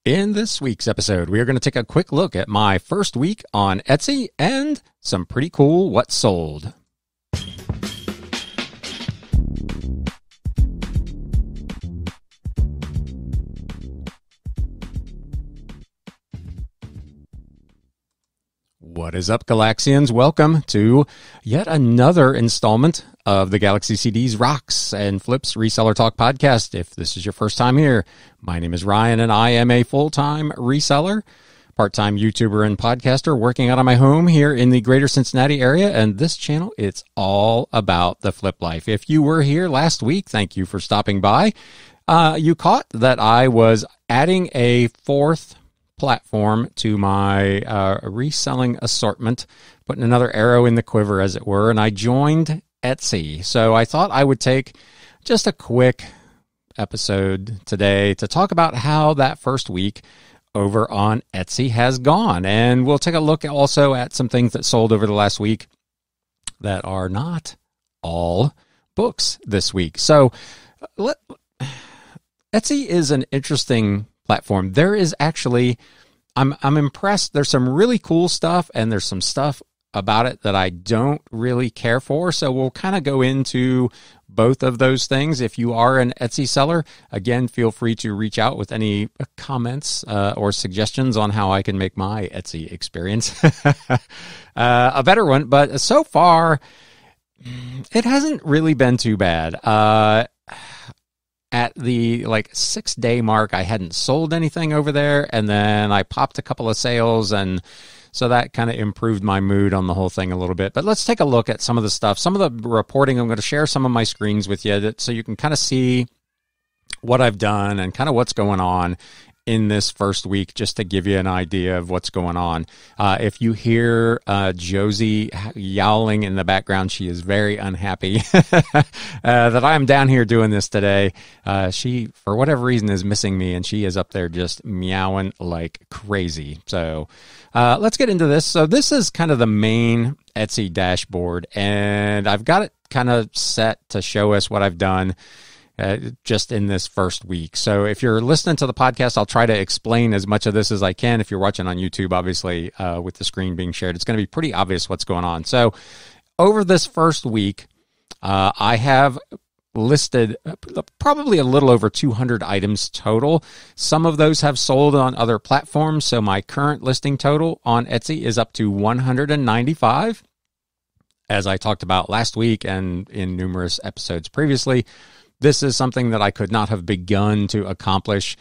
In this week's episode, we are going to take a quick look at my first week on Etsy and some pretty cool what sold. What is up, Galaxians? Welcome to yet another installment of the Galaxy CDs Rocks and Flips Reseller Talk podcast. If this is your first time here, my name is Ryan and I am a full-time reseller, part-time YouTuber and podcaster working out of my home here in the greater Cincinnati area. And this channel, it's all about the flip life. If you were here last week, thank you for stopping by. You caught that I was adding a fourth platform to my reselling assortment, putting another arrow in the quiver, as it were, and I joined Etsy. So I thought I would take just a quick episode today to talk about how that first week over on Etsy has gone. And we'll take a look also at some things that sold over the last week that are not all books this week. So Etsy is an interesting platform. There is actually, I'm impressed. There's some really cool stuff, and there's some stuff about it that I don't really care for. So we'll kind of go into both of those things. If you are an Etsy seller, again, feel free to reach out with any comments or suggestions on how I can make my Etsy experience a better one. But so far, it hasn't really been too bad. At the 6-day mark, I hadn't sold anything over there, and then I popped a couple of sales, and so that kind of improved my mood on the whole thing a little bit. But let's take a look at some of the stuff, some of the reporting. I'm going to share some of my screens with you so you can kind of see what I've done and kind of what's going on in this first week, just to give you an idea of what's going on. If you hear Josie yowling in the background, she is very unhappy that I am down here doing this today. She, for whatever reason, is missing me, and she is up there just meowing like crazy. So let's get into this. So this is kind of the main Etsy dashboard, and I've got it kind of set to show us what I've done just in this first week. So if you're listening to the podcast, I'll try to explain as much of this as I can. If you're watching on YouTube, obviously, with the screen being shared, it's going to be pretty obvious what's going on. So over this first week, I have listed probably a little over 200 items total. Some of those have sold on other platforms. So my current listing total on Etsy is up to 195. As I talked about last week and in numerous episodes previously, this is something that I could not have begun to accomplish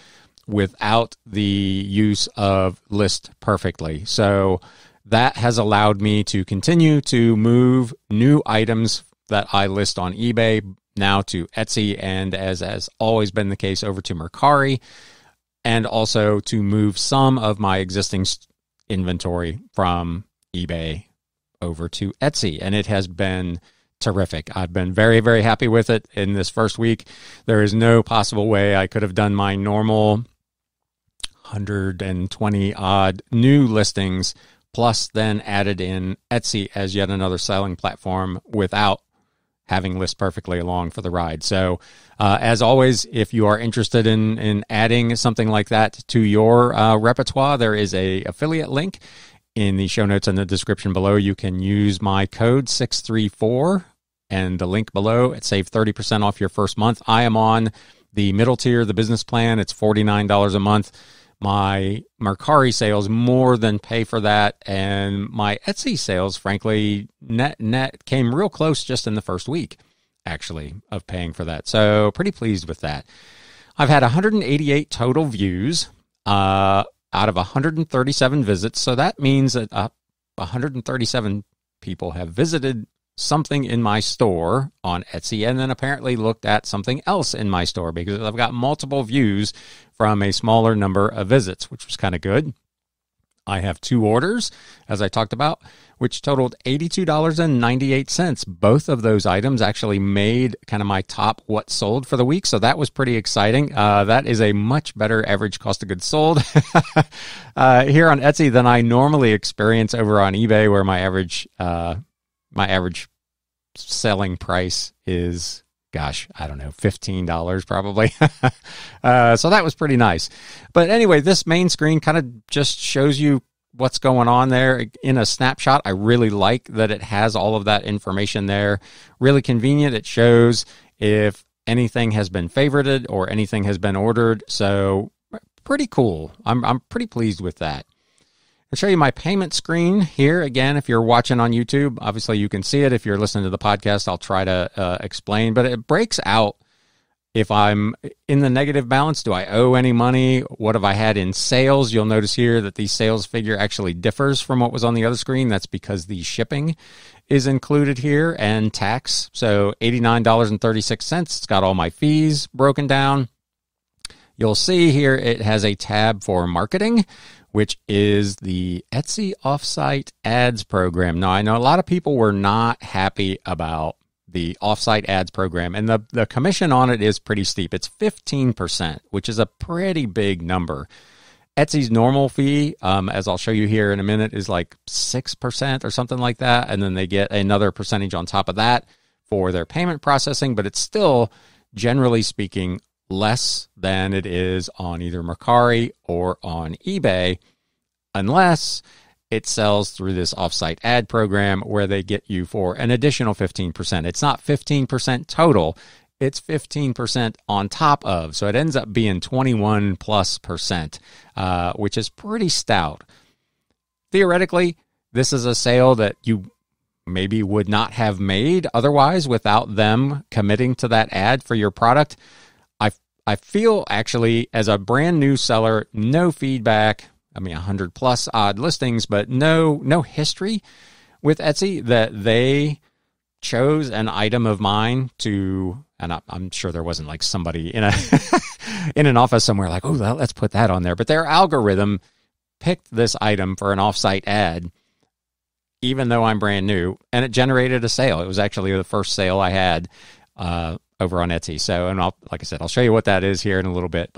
without the use of List Perfectly. So that has allowed me to continue to move new items that I list on eBay now to Etsy, and as has always been the case, over to Mercari, and also to move some of my existing inventory from eBay over to Etsy. And it has been terrific. I've been very, very happy with it in this first week. There is no possible way I could have done my normal 120 odd new listings, plus then added in Etsy as yet another selling platform without having List Perfectly along for the ride. So as always, if you are interested in adding something like that to your repertoire, there is a affiliate link in the show notes and the description below. You can use my code 634 and the link below. It saves 30% off your first month. I am on the middle tier, the business plan. It's $49 a month. My Mercari sales more than pay for that. And my Etsy sales, frankly, net came real close just in the first week, actually, of paying for that. So pretty pleased with that. I've had 188 total views out of 137 visits. So that means that 137 people have visited something in my store on Etsy, and then apparently looked at something else in my store, because I've got multiple views from a smaller number of visits, which was kind of good. I have 2 orders, as I talked about, which totaled $82.98. Both of those items actually made kind of my top what sold for the week, so that was pretty exciting. That is a much better average cost of goods sold here on Etsy than I normally experience over on eBay, where my average selling price is gosh, I don't know, $15 probably. So that was pretty nice. But anyway, this main screen kind of just shows you what's going on there in a snapshot. I really like that it has all of that information there. Really convenient. It shows if anything has been favorited or anything has been ordered. So pretty cool. I'm pretty pleased with that. I'll show you my payment screen here. Again, if you're watching on YouTube, obviously you can see it. If you're listening to the podcast, I'll try to explain. But it breaks out if I'm in the negative balance. Do I owe any money? What have I had in sales? You'll notice here that the sales figure actually differs from what was on the other screen. That's because the shipping is included here and tax. So $89.36. It's got all my fees broken down. You'll see here it has a tab for marketing, which is the Etsy offsite ads program. Now, I know a lot of people were not happy about the offsite ads program, and the commission on it is pretty steep. It's 15%, which is a pretty big number. Etsy's normal fee, as I'll show you here in a minute, is like 6% or something like that, and then they get another percentage on top of that for their payment processing, but it's still, generally speaking, less than it is on either Mercari or on eBay, unless it sells through this offsite ad program where they get you for an additional 15%. It's not 15% total, it's 15% on top of. So it ends up being 21+%, which is pretty stout. Theoretically, this is a sale that you maybe would not have made otherwise without them committing to that ad for your product. I feel actually, as a brand new seller, no feedback, 100 plus odd listings, but no history with Etsy, that they chose an item of mine to, and I'm sure there wasn't like somebody in in an office somewhere like, oh, well, let's put that on there. But their algorithm picked this item for an offsite ad, even though I'm brand new, and it generated a sale. It was actually the first sale I had over on Etsy. So, and like I said, I'll show you what that is here in a little bit.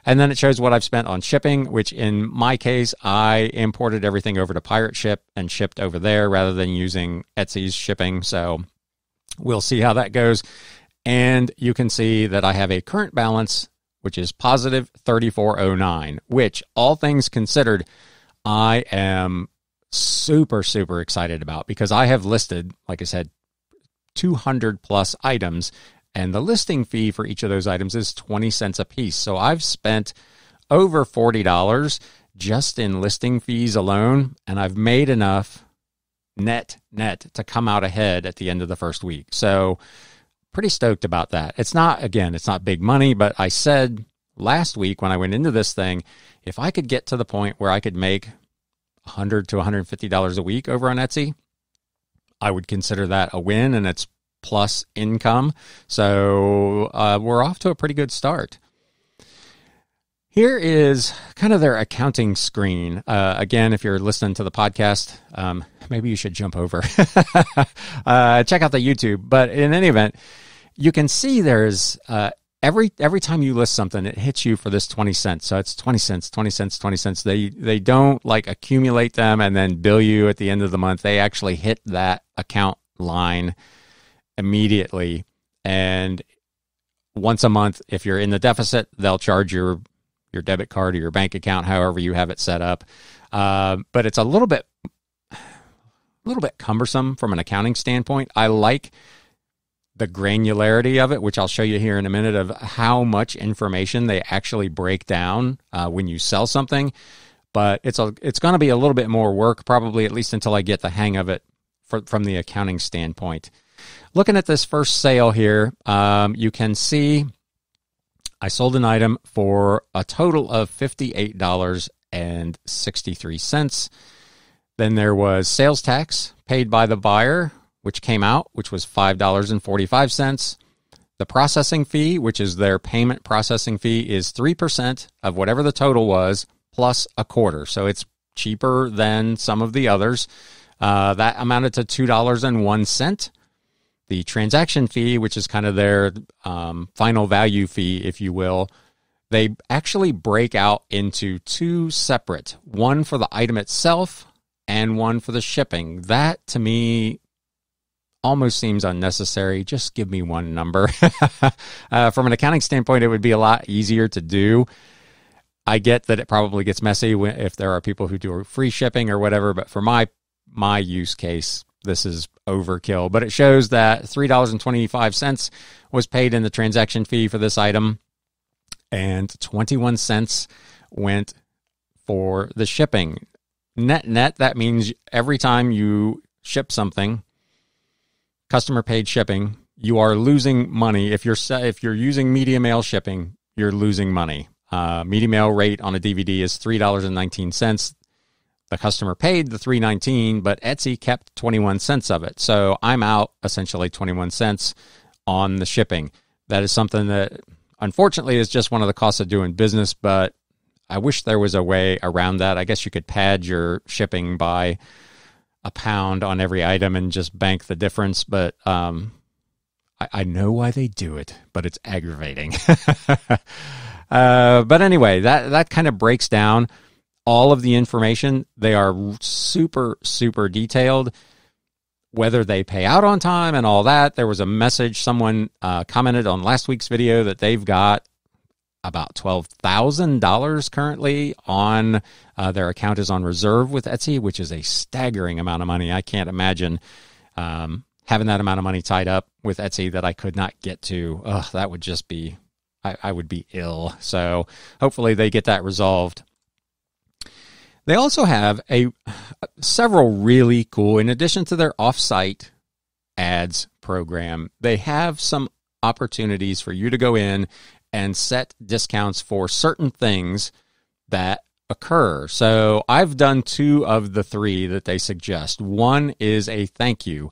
And then it shows what I've spent on shipping, which in my case, I imported everything over to Pirate Ship and shipped over there rather than using Etsy's shipping. So we'll see how that goes. And you can see that I have a current balance, which is positive $34.09, which, all things considered, I am super, super excited about, because I have listed, like I said, 200 plus items, and the listing fee for each of those items is 20 cents a piece. So I've spent over $40 just in listing fees alone, and I've made enough net to come out ahead at the end of the first week. So pretty stoked about that. It's not big money, but I said last week when I went into this thing, if I could get to the point where I could make $100 to $150 a week over on Etsy, I would consider that a win, and it's plus income. So we're off to a pretty good start. Here is kind of their accounting screen. Again, if you're listening to the podcast, maybe you should jump over. Check out the YouTube. But in any event, you can see there's every time you list something, it hits you for this 20 cents. So it's 20 cents, 20 cents, 20 cents. They don't like accumulate them and then bill you at the end of the month. They actually hit that account line immediately. And once a month, if you're in the deficit, they'll charge your debit card or your bank account, however you have it set up. But it's a little bit cumbersome from an accounting standpoint. I like the granularity of it, which I'll show you here in a minute, of how much information they actually break down when you sell something. But it's going to be a little bit more work, probably, at least until I get the hang of it from the accounting standpoint. Looking at this first sale here, you can see I sold an item for a total of $58.63. Then there was sales tax paid by the buyer, which came out, which was $5.45. The processing fee, which is their payment processing fee, is 3% of whatever the total was, plus a quarter. So it's cheaper than some of the others. That amounted to $2.01. The transaction fee, which is kind of their final value fee, if you will, they actually break out into two separate, one for the item itself and one for the shipping. That, to me, almost seems unnecessary. Just give me one number. From an accounting standpoint, it would be a lot easier to do. I get that it probably gets messy if there are people who do free shipping or whatever, but for my use case, this is overkill. But it shows that $3.25 was paid in the transaction fee for this item, and 21 cents went for the shipping. Net, that means every time you ship something, customer paid shipping, you are losing money. If you're using media mail shipping, you're losing money. Media mail rate on a DVD is $3.19. The customer paid the $3.19, but Etsy kept 21 cents of it. So I'm out essentially 21 cents on the shipping. That is something that unfortunately is just one of the costs of doing business, but I wish there was a way around that. I guess you could pad your shipping by £1 on every item and just bank the difference, but I know why they do it, but it's aggravating. But anyway, that kind of breaks down all of the information. They are super, super detailed, whether they pay out on time and all that. There was a message, someone commented on last week's video that they've got about $12,000 currently on their account is on reserve with Etsy, which is a staggering amount of money. I can't imagine having that amount of money tied up with Etsy that I could not get to. That would just be, I would be ill. So hopefully they get that resolved. They also have several really cool, in addition to their offsite ads program, they have some opportunities for you to go in and set discounts for certain things that occur. So I've done 2 of the 3 that they suggest. One is a thank you.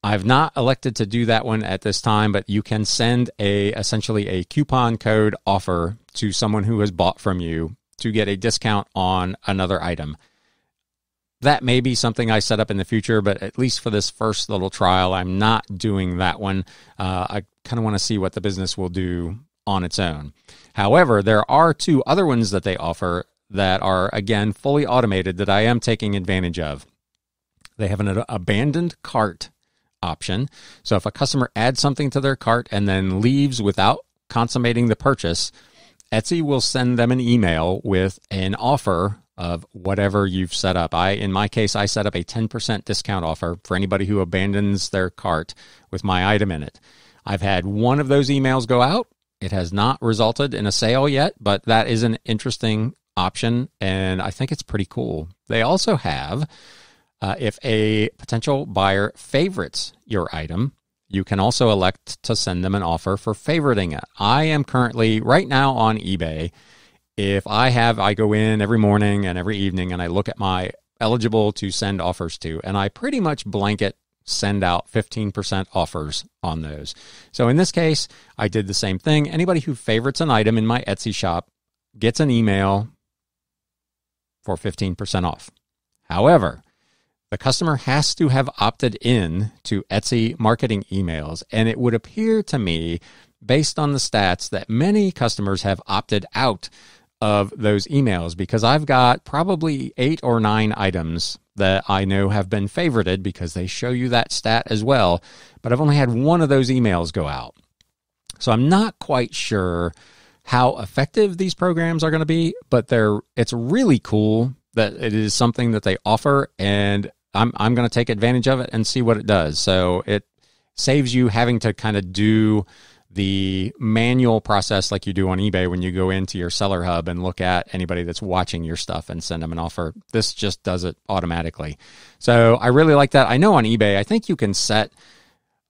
I've not elected to do that one at this time, but you can send essentially a coupon code offer to someone who has bought from you to get a discount on another item. That may be something I set up in the future, but at least for this first little trial, I'm not doing that one. I kind of want to see what the business will do on its own. However, there are 2 other ones that they offer that are, again, fully automated that I am taking advantage of. They have an abandoned cart option. So if a customer adds something to their cart and then leaves without consummating the purchase, Etsy will send them an email with an offer of whatever you've set up. In my case, I set up a 10% discount offer for anybody who abandons their cart with my item in it. I've had one of those emails go out. It has not resulted in a sale yet, but that is an interesting option, and I think it's pretty cool. They also have, if a potential buyer favorites your item, you can also elect to send them an offer for favoriting it. I am currently, right now on eBay, if I go in every morning and every evening and I look at my eligible to send offers to, and I pretty much blanket send out 15% offers on those. So in this case, I did the same thing. Anybody who favorites an item in my Etsy shop gets an email for 15% off. However, the customer has to have opted in to Etsy marketing emails, and it would appear to me, based on the stats, that many customers have opted out of those emails, because I've got probably 8 or 9 items that I know have been favorited because they show you that stat as well, but I've only had one of those emails go out. So I'm not quite sure how effective these programs are going to be, but it's really cool that it is something that they offer, and I'm going to take advantage of it and see what it does. So it saves you having to kind of do the manual process like you do on eBay when you go into your seller hub and look at anybody that's watching your stuff and send them an offer. This just does it automatically. So I really like that. I know on eBay, I think you can set,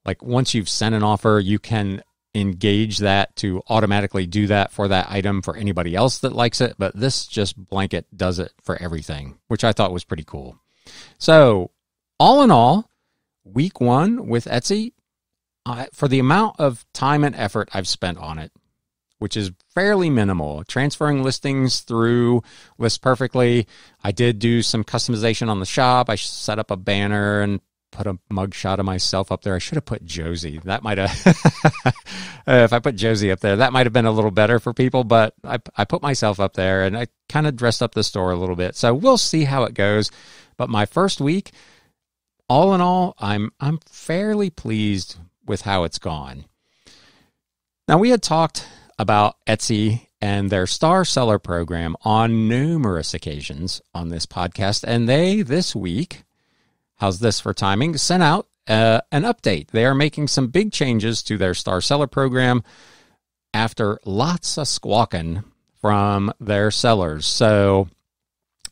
like once you've sent an offer, you can engage that to automatically do that for that item for anybody else that likes it. But this just blanket does it for everything, which I thought was pretty cool. So all in all, week 1 with Etsy, for the amount of time and effort I've spent on it, which is fairly minimal, transferring listings through List Perfectly. I did do some customization on the shop. I set up a banner and put a mugshot of myself up there. I should have put Josie. That might have, if I put Josie up there, that might have been a little better for people, but I put myself up there and I kind of dressed up the store a little bit. So we'll see how it goes. But my first week, all in all, I'm fairly pleased with how it's gone. Now, we had talked about Etsy and their Star Seller program on numerous occasions on this podcast, and they, this week, how's this for timing, sent out an update. They are making some big changes to their Star Seller program after lots of squawking from their sellers. So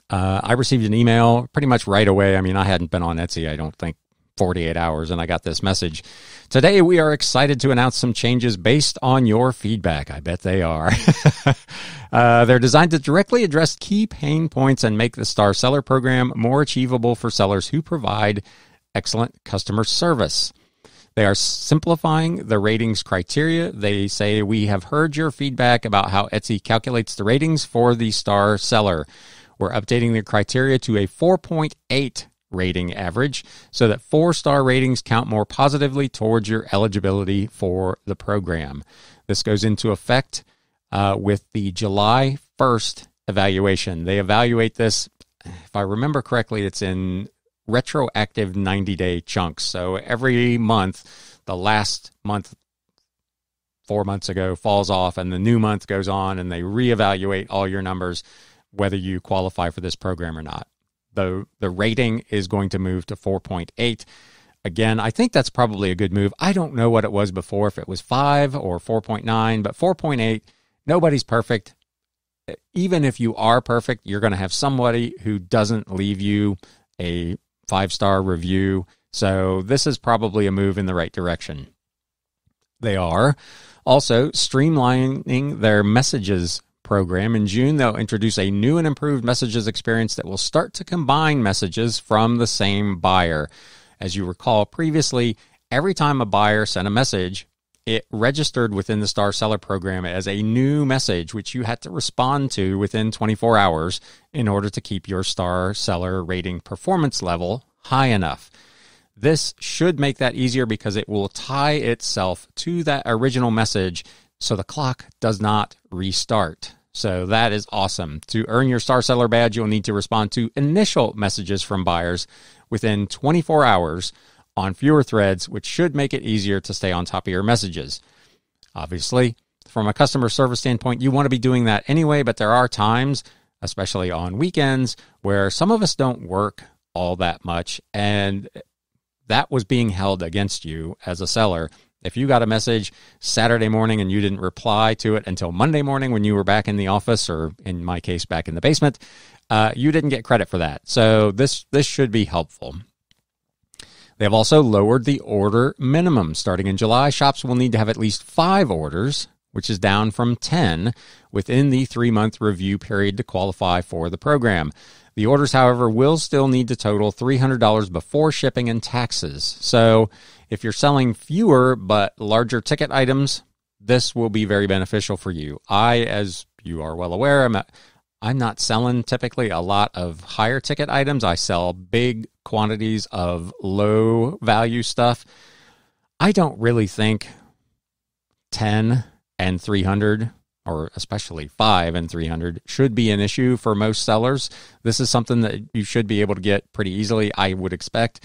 I received an email pretty much right away. I mean, I hadn't been on Etsy, I don't think, 48 hours, and I got this message. Today, we are excited to announce some changes based on your feedback. I bet they are. They're designed to directly address key pain points and make the Star Seller program more achievable for sellers who provide excellent customer service. They are simplifying the ratings criteria. They say, we have heard your feedback about how Etsy calculates the ratings for the Star Seller. We're updating the criteria to a 4.8 rating average so that 4-star ratings count more positively towards your eligibility for the program. This goes into effect with the July 1st evaluation. They evaluate this, if I remember correctly, it's in retroactive 90-day chunks. So every month, the last month 4 months ago falls off and the new month goes on, and they reevaluate all your numbers, whether you qualify for this program or not. The rating is going to move to 4.8. Again, I think that's probably a good move. I don't know what it was before, if it was 5 or 4.9, but 4.8, nobody's perfect. Even if you are perfect, you're going to have somebody who doesn't leave you a 5-star review. So this is probably a move in the right direction. They are also streamlining their messages program. In June, they'll introduce a new and improved messages experience that will start to combine messages from the same buyer. As you recall previously, every time a buyer sent a message, it registered within the Star Seller program as a new message, which you had to respond to within 24 hours in order to keep your Star Seller rating performance level high enough. This should make that easier because it will tie itself to that original message so the clock does not restart. So that is awesome. To earn your Star Seller badge, you'll need to respond to initial messages from buyers within 24 hours on fewer threads, which should make it easier to stay on top of your messages. Obviously, from a customer service standpoint, you want to be doing that anyway, but there are times, especially on weekends, where some of us don't work all that much, and that was being held against you as a seller. If you got a message Saturday morning and you didn't reply to it until Monday morning when you were back in the office, or in my case, back in the basement, you didn't get credit for that. So this should be helpful. They have also lowered the order minimum. Starting in July, shops will need to have at least 5 orders, which is down from 10 within the 3-month review period to qualify for the program. The orders, however, will still need to total $300 before shipping and taxes. So if you're selling fewer but larger ticket items, this will be very beneficial for you. As you are well aware, I'm not selling typically a lot of higher ticket items. I sell big quantities of low value stuff. I don't really think 10 and 300, or especially 5 and 300, should be an issue for most sellers. This is something that you should be able to get pretty easily, I would expect.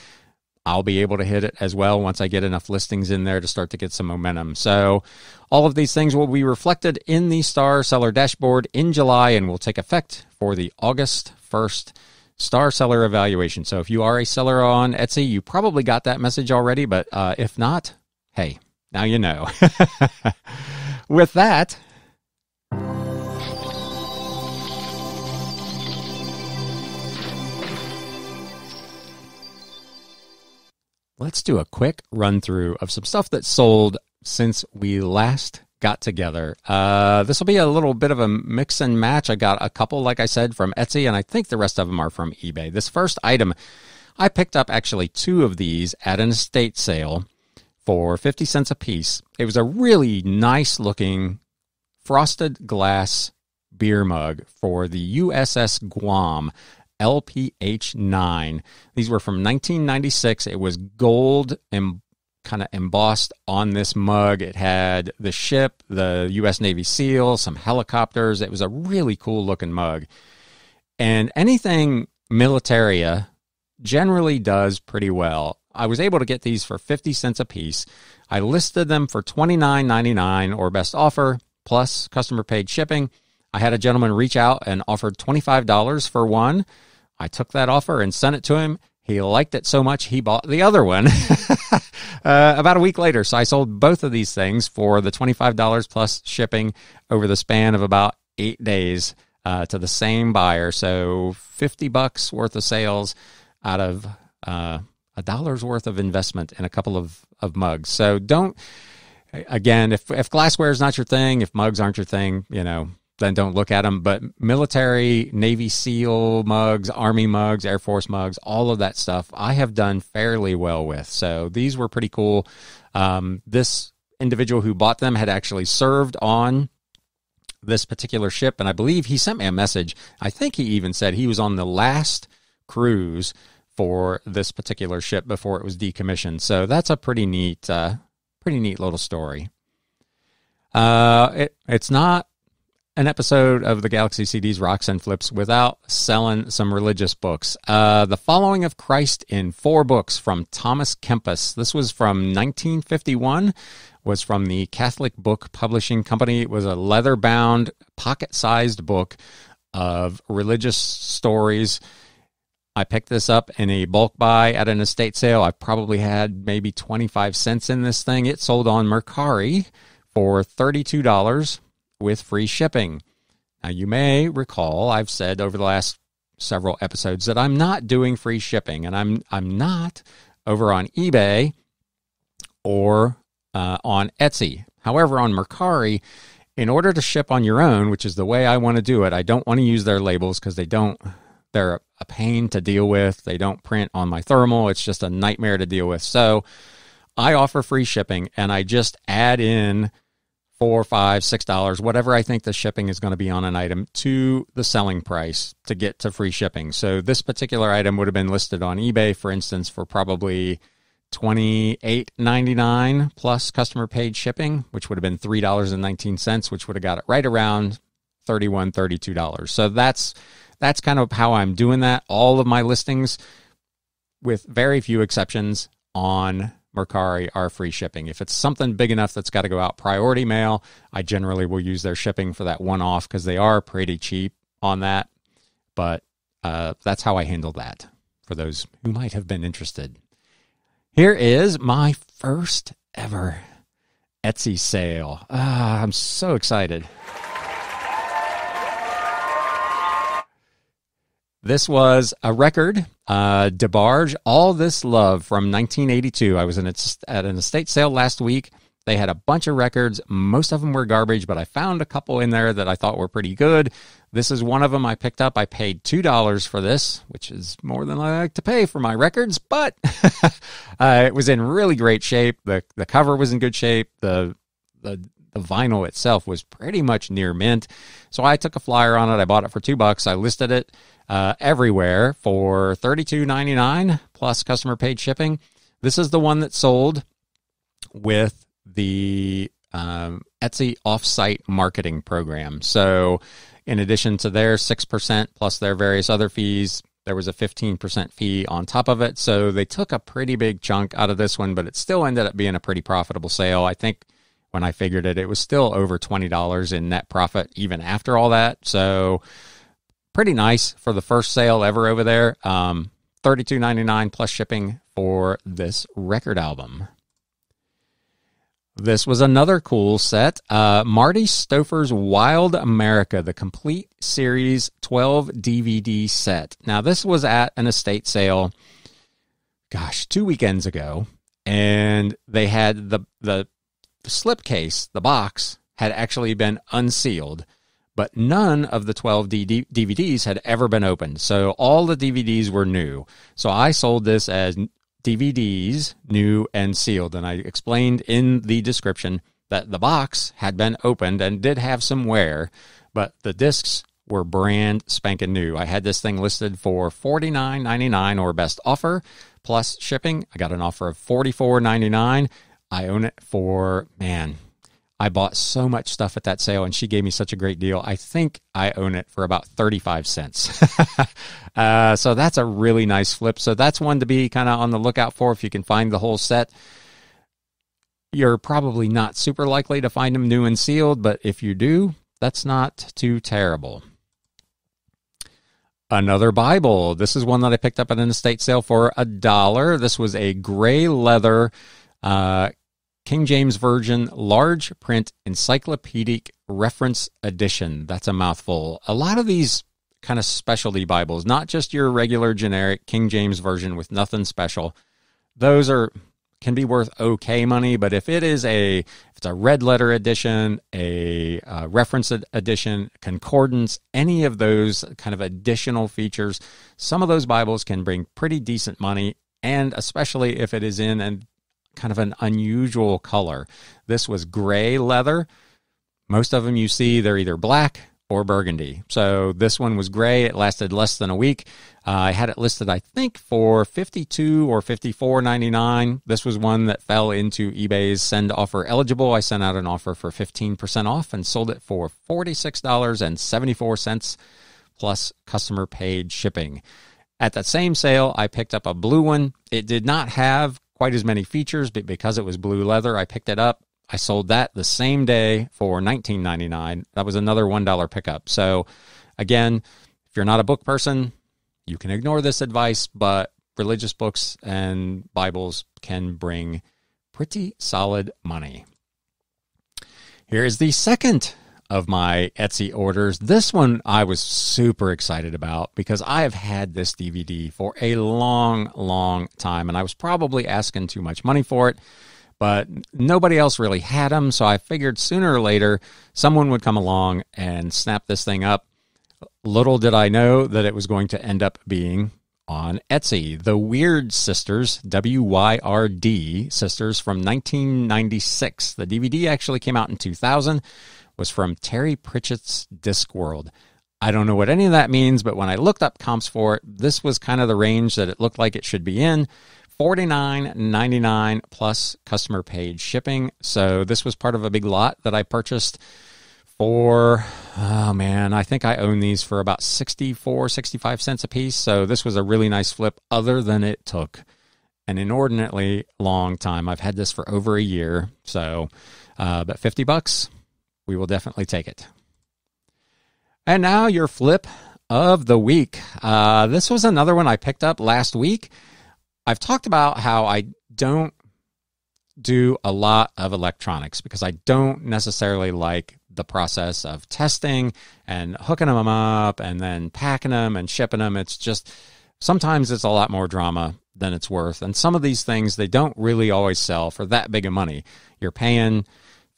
I'll be able to hit it as well once I get enough listings in there to start to get some momentum. So all of these things will be reflected in the Star Seller dashboard in July and will take effect for the August 1st Star Seller evaluation. So if you are a seller on Etsy, you probably got that message already, but if not, hey, now you know. With that, let's do a quick run through of some stuff that sold since we last got together. This will be a little bit of a mix and match. I got a couple, like I said, from Etsy, and I think the rest of them are from eBay. This first item, I picked up actually 2 of these at an estate sale for 50 cents a piece. It was a really nice looking frosted glass beer mug for the USS Guam LPH9. These were from 1996. It was gold and kind of embossed on this mug. It had the ship, the U.S. Navy SEAL, some helicopters. It was a really cool looking mug. And anything Militaria generally does pretty well. I was able to get these for 50 cents a piece. I listed them for $29.99 or best offer plus customer paid shipping. I had a gentleman reach out and offered $25 for one. I took that offer and sent it to him. He liked it so much, he bought the other one about a week later. So I sold both of these things for the $25 plus shipping over the span of about 8 days to the same buyer. So $50 worth of sales out of a dollar's worth of investment in a couple of mugs. So don't, again, if glassware is not your thing, if mugs aren't your thing, then don't look at them. But military, Navy SEAL mugs, Army mugs, Air Force mugs, all of that stuff I have done fairly well with. So these were pretty cool. This individual who bought them had actually served on this particular ship, and I believe he sent me a message. I think he even said he was on the last cruise for this particular ship before it was decommissioned. So that's a pretty neat little story. It's not an episode of the Galaxy CDs Rocks and Flips without selling some religious books. The Following of Christ in 4 books from Thomas Kempis. This was from 1951, was from the Catholic Book Publishing Company. It was a leather-bound, pocket-sized book of religious stories. I picked this up in a bulk buy at an estate sale. I probably had maybe 25 cents in this thing. It sold on Mercari for $32 with free shipping. Now, you may recall I've said over the last several episodes that I'm not doing free shipping, and I'm not over on eBay or on Etsy. However, on Mercari, in order to ship on your own, which is the way I want to do it, I don't want to use their labels because they're a pain to deal with. They don't print on my thermal. It's just a nightmare to deal with. So I offer free shipping, and I just add in $4, $5, $6, whatever I think the shipping is going to be on an item to the selling price to get to free shipping. So this particular item would have been listed on eBay, for instance, for probably $28.99 plus customer paid shipping, which would have been $3.19, which would have got it right around $31, $32. So that's kind of how I'm doing that. All of my listings, with very few exceptions, on Mercari are free shipping. If it's something big enough that's got to go out priority mail, I generally will use their shipping for that one-off because they are pretty cheap on that. But that's how I handle that for those who might have been interested. Here is my first ever Etsy sale. I'm so excited. This was a record, DeBarge, All This Love from 1982. I was at an estate sale last week. They had a bunch of records. Most of them were garbage, but I found a couple in there that I thought were pretty good. This is one of them I picked up. I paid $2 for this, which is more than I like to pay for my records, but it was in really great shape. The cover was in good shape. The vinyl itself was pretty much near mint. So I took a flyer on it. I bought it for $2. I listed it everywhere for $32.99 plus customer paid shipping. This is the one that sold with the Etsy offsite marketing program. So in addition to their 6% plus their various other fees, there was a 15% fee on top of it. So they took a pretty big chunk out of this one, but it still ended up being a pretty profitable sale. I think when I figured it, it was still over $20 in net profit even after all that. So pretty nice for the first sale ever over there. $32.99 plus shipping for this record album. This was another cool set. Marty Stouffer's Wild America, the complete series 12 DVD set. Now, this was at an estate sale, 2 weekends ago, and they had the slipcase, the box, had actually been unsealed, but none of the 12 DVDs had ever been opened. So all the DVDs were new. So I sold this as DVDs, new and sealed. And I explained in the description that the box had been opened and did have some wear, but the discs were brand spanking new. I had this thing listed for $49.99 or best offer plus shipping. I got an offer of $44.99. I own it for, I bought so much stuff at that sale, and she gave me such a great deal. I think I own it for about 35 cents. So that's a really nice flip. So that's one to be kind of on the lookout for if you can find the whole set. You're probably not super likely to find them new and sealed, but if you do, that's not too terrible. Another Bible. This is one that I picked up at an estate sale for $1. This was a gray leather King James Version large print encyclopedic reference edition. That's a mouthful. A lot of these kind of specialty Bibles, not just your regular generic King James Version with nothing special. Those can be worth okay money, but if it's a red letter edition, a reference edition, concordance, any of those kind of additional features, some of those Bibles can bring pretty decent money, and especially if it is in kind of an unusual color. This was gray leather. Most of them you see, they're either black or burgundy. So this one was gray. It lasted less than a week. I had it listed, I think, for $52 or $54.99. This was one that fell into eBay's send offer eligible. I sent out an offer for 15% off and sold it for $46.74 plus customer paid shipping. At that same sale, I picked up a blue one. It did not have quite as many features, but because it was blue leather, I picked it up. I sold that the same day for $19.99. That was another $1 pickup. So again, if you're not a book person, you can ignore this advice, but religious books and Bibles can bring pretty solid money. Here is the second of my Etsy orders. This one I was super excited about because I have had this DVD for a long time, and I was probably asking too much money for it, but nobody else really had them, so I figured sooner or later someone would come along and snap this thing up. Little did I know that it was going to end up being on Etsy. The Weird Sisters, W-Y-R-D Sisters, from 1996. The DVD actually came out in 2000, was from Terry Pritchett's Discworld. I don't know what any of that means, but when I looked up comps for it, this was kind of the range that it looked like it should be in. $49.99 plus customer paid shipping. So this was part of a big lot that I purchased for, I think I own these for about 65 cents a piece. So this was a really nice flip, other than it took an inordinately long time. I've had this for over a year. So, but $50, we will definitely take it. And now your flip of the week. This was another one I picked up last week. I've talked about how I don't do a lot of electronics because I don't necessarily like the process of testing and hooking them up and then packing them and shipping them. It's just, sometimes it's a lot more drama than it's worth. And some of these things, they don't really always sell for that big of money. You're paying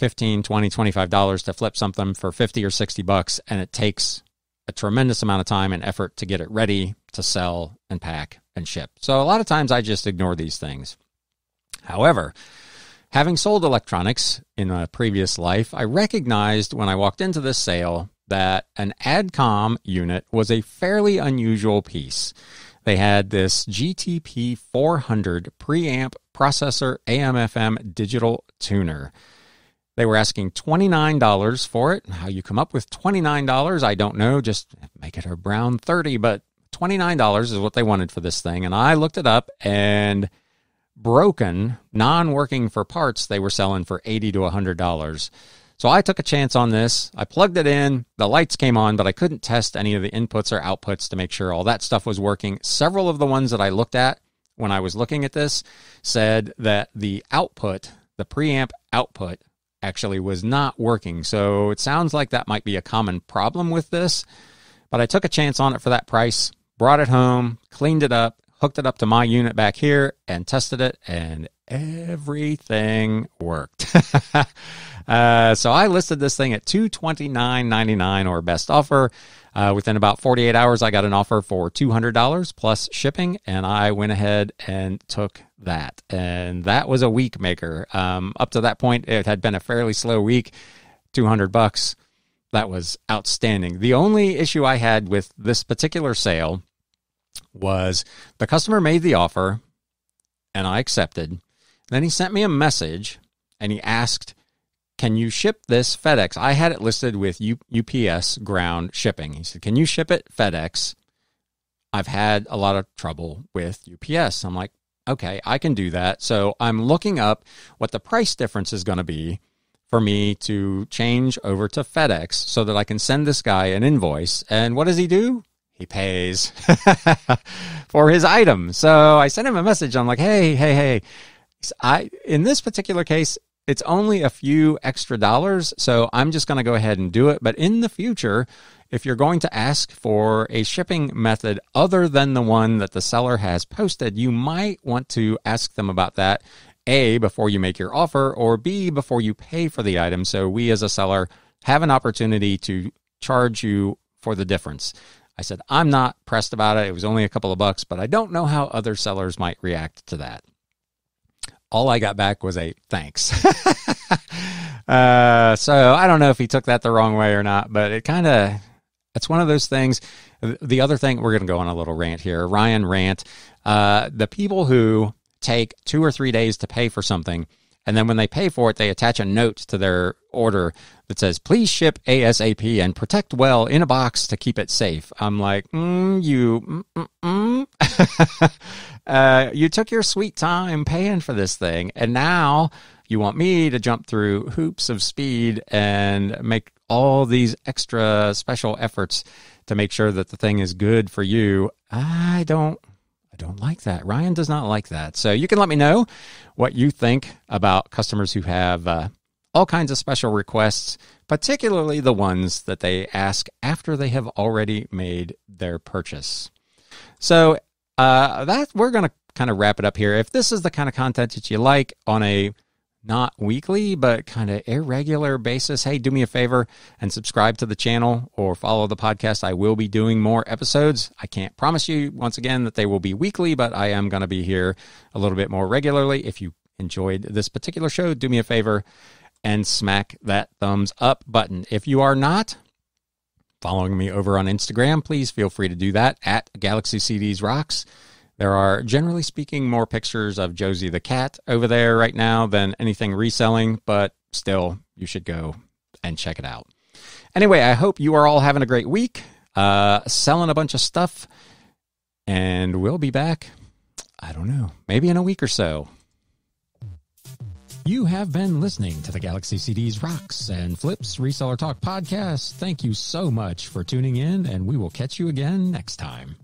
$15, $20, $25 to flip something for $50 or $60, and it takes a tremendous amount of time and effort to get it ready to sell and pack and ship. So a lot of times I just ignore these things. However, having sold electronics in a previous life, I recognized when I walked into this sale that an AdCom unit was a fairly unusual piece. They had this GTP 400 preamp processor AM/FM digital tuner. They were asking $29 for it. How you come up with $29, I don't know. Just make it around $30, but $29 is what they wanted for this thing. And I looked it up, and broken, non-working for parts, they were selling for $80 to $100. So I took a chance on this. I plugged it in. The lights came on, but I couldn't test any of the inputs or outputs to make sure all that stuff was working. Several of the ones that I looked at when I was looking at this said that the output, the preamp output, actually was not working. So it sounds like that might be a common problem with this, but I took a chance on it for that price, brought it home, cleaned it up, hooked it up to my unit back here, and tested it, and everything worked. So I listed this thing at $229.99 or best offer. Within about 48 hours, I got an offer for $200 plus shipping, and I went ahead and took that. And that was a week maker. Up to that point, it had been a fairly slow week. $200. That was outstanding. The only issue I had with this particular sale was the customer made the offer, and I accepted. Then he sent me a message, and he asked, can you ship this FedEx? I had it listed with UPS ground shipping. He said, can you ship it FedEx? I've had a lot of trouble with UPS. I'm like, okay, I can do that. So I'm looking up what the price difference is going to be for me to change over to FedEx so that I can send this guy an invoice. And what does he do? He pays for his item. So I sent him a message. I'm like, hey. In this particular case, it's only a few extra dollars, so I'm just going to go ahead and do it. But in the future, if you're going to ask for a shipping method other than the one that the seller has posted, you might want to ask them about that, A, before you make your offer, or B, before you pay for the item, so we as a seller have an opportunity to charge you for the difference. I said, I'm not pressed about it. It was only a couple of bucks, but I don't know how other sellers might react to that. All I got back was a thanks. So I don't know if he took that the wrong way or not, but it's one of those things. The other thing, we're going to go on a little rant here. Ryan rant. The people who take 2 or 3 days to pay for something, and then when they pay for it, they attach a note to their order that says, please ship ASAP and protect well in a box to keep it safe. I'm like, you took your sweet time paying for this thing, and now you want me to jump through hoops of speed and make all these extra special efforts to make sure that the thing is good for you. I don't like that. Ryan does not like that. So you can let me know what you think about customers who have all kinds of special requests, particularly the ones that they ask after they have already made their purchase. So we're going to kind of wrap it up here. If this is the kind of content that you like on a not weekly, but kind of irregular basis, hey, do me a favor and subscribe to the channel or follow the podcast. I will be doing more episodes. I can't promise you, once again, that they will be weekly, but I am going to be here a little bit more regularly. If you enjoyed this particular show, do me a favor and smack that thumbs up button. If you are not following me over on Instagram, please feel free to do that at Galaxy CDs Rocks. There are, generally speaking, more pictures of Josie the cat over there right now than anything reselling, but still, you should go and check it out. Anyway, I hope you are all having a great week, selling a bunch of stuff, and we'll be back, I don't know, maybe in a week or so. You have been listening to the Galaxy CDs Rocks and Flips Reseller Talk podcast. Thank you so much for tuning in, and we will catch you again next time.